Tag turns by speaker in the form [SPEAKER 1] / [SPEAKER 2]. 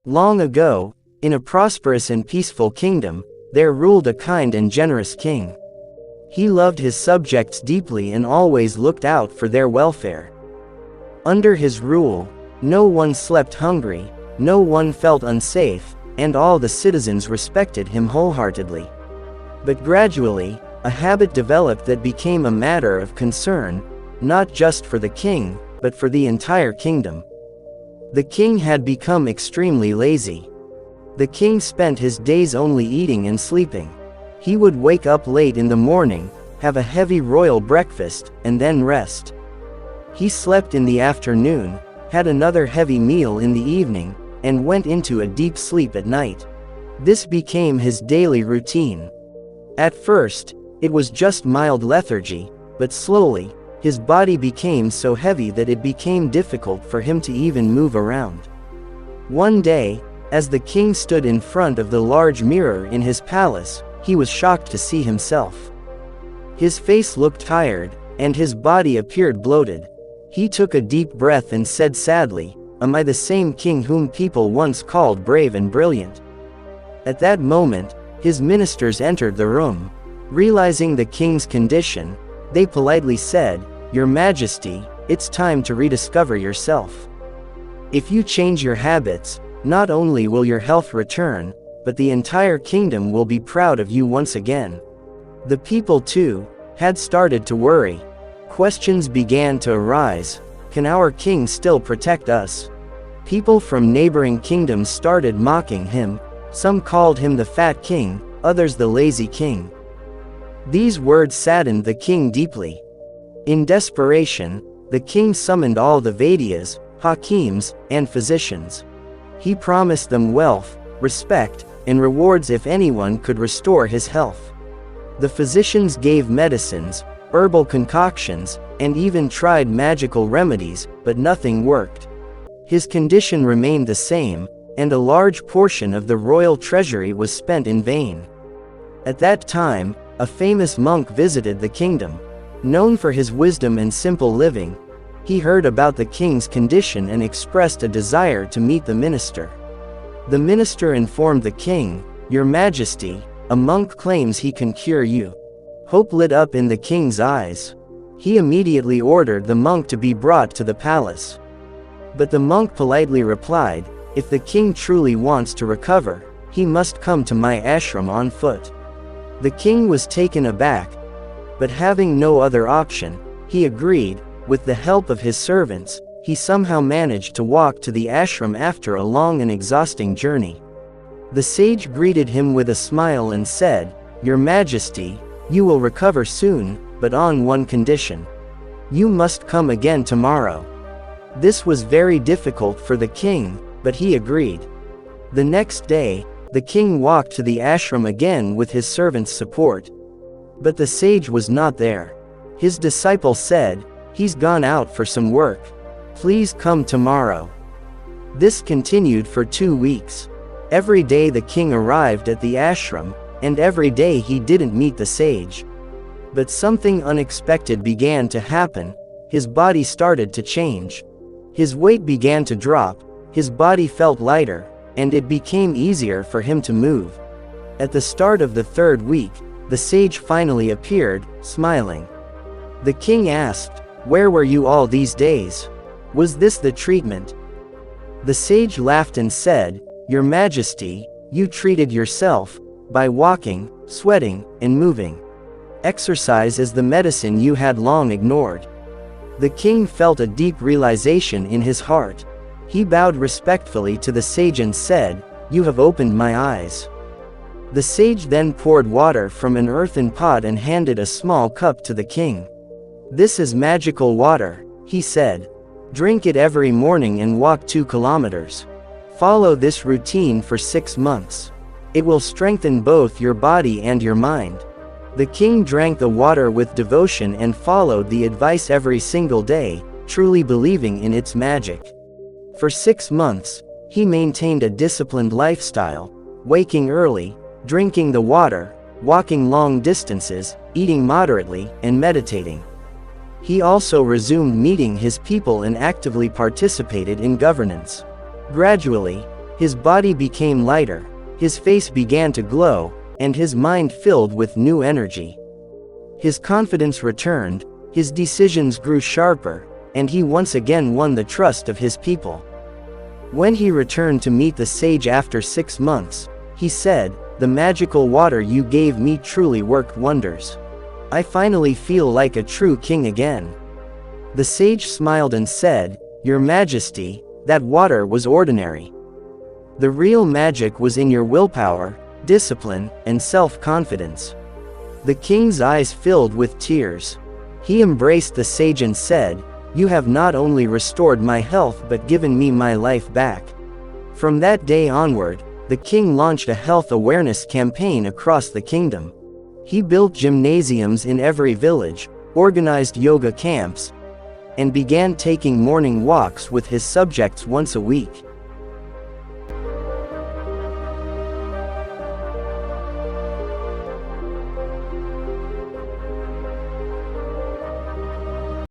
[SPEAKER 1] Long ago, in a prosperous and peaceful kingdom, there ruled a kind and generous king. He loved his subjects deeply and always looked out for their welfare. Under his rule, no one slept hungry, no one felt unsafe, and all the citizens respected him wholeheartedly. But gradually, a habit developed that became a matter of concern, not just for the king, but for the entire kingdom. The king had become extremely lazy. The king spent his days only eating and sleeping. He would wake up late in the morning, have a heavy royal breakfast, and then rest. He slept in the afternoon, had another heavy meal in the evening, and went into a deep sleep at night. This became his daily routine. At first, it was just mild lethargy, but slowly, his body became so heavy that it became difficult for him to even move around. One day, as the king stood in front of the large mirror in his palace, he was shocked to see himself. His face looked tired, and his body appeared bloated. He took a deep breath and said sadly, "Am I the same king whom people once called brave and brilliant?" At that moment, his ministers entered the room. Realizing the king's condition, they politely said, "Your Majesty, it's time to rediscover yourself. If you change your habits, not only will your health return, but the entire kingdom will be proud of you once again." The people too had started to worry. Questions began to arise. Can our king still protect us? People from neighboring kingdoms started mocking him. Some called him the fat king, others the lazy king. These words saddened the king deeply. In desperation, the king summoned all the Vaidyas, Hakims, and physicians. He promised them wealth, respect, and rewards if anyone could restore his health. The physicians gave medicines, herbal concoctions, and even tried magical remedies, but nothing worked. His condition remained the same, and a large portion of the royal treasury was spent in vain. At that time, a famous monk visited the kingdom. Known for his wisdom and simple living, he heard about the king's condition and expressed a desire to meet the minister. The minister informed the king, "Your Majesty, a monk claims he can cure you." Hope lit up in the king's eyes. He immediately ordered the monk to be brought to the palace. But the monk politely replied, "If the king truly wants to recover, he must come to my ashram on foot." The king was taken aback, but having no other option, he agreed. With the help of his servants, he somehow managed to walk to the ashram after a long and exhausting journey. The sage greeted him with a smile and said, "Your Majesty, you will recover soon, but on one condition. You must come again tomorrow." This was very difficult for the king, but he agreed. The next day, the king walked to the ashram again with his servants' support. But the sage was not there. His disciple said, "He's gone out for some work. Please come tomorrow." This continued for 2 weeks. Every day the king arrived at the ashram, and every day he didn't meet the sage. But something unexpected began to happen. His body started to change. His weight began to drop, his body felt lighter, and it became easier for him to move. At the start of the 3rd week, the sage finally appeared, smiling. The king asked, "Where were you all these days? Was this the treatment?" The sage laughed and said, "Your Majesty, you treated yourself by walking, sweating, and moving. Exercise is the medicine you had long ignored." The king felt a deep realization in his heart. He bowed respectfully to the sage and said, "You have opened my eyes." The sage then poured water from an earthen pot and handed a small cup to the king. "This is magical water," he said. "Drink it every morning and walk 2 kilometers. Follow this routine for 6 months. It will strengthen both your body and your mind." The king drank the water with devotion and followed the advice every single day, truly believing in its magic. For 6 months, he maintained a disciplined lifestyle, waking early, drinking the water, walking long distances, eating moderately, and meditating. He also resumed meeting his people and actively participated in governance. Gradually, His body became lighter, his face began to glow, and his mind filled with new energy. His confidence returned, his decisions grew sharper, and he once again won the trust of his people. When he returned to meet the sage after 6 months, he said, "The magical water you gave me truly worked wonders. I finally feel like a true king again." The sage smiled and said, "Your Majesty, that water was ordinary. The real magic was in your willpower, discipline, and self-confidence." The king's eyes filled with tears. He embraced the sage and said, "You have not only restored my health but given me my life back." From that day onward, the king launched a health awareness campaign across the kingdom. He built gymnasiums in every village, organized yoga camps, and began taking morning walks with his subjects once a week.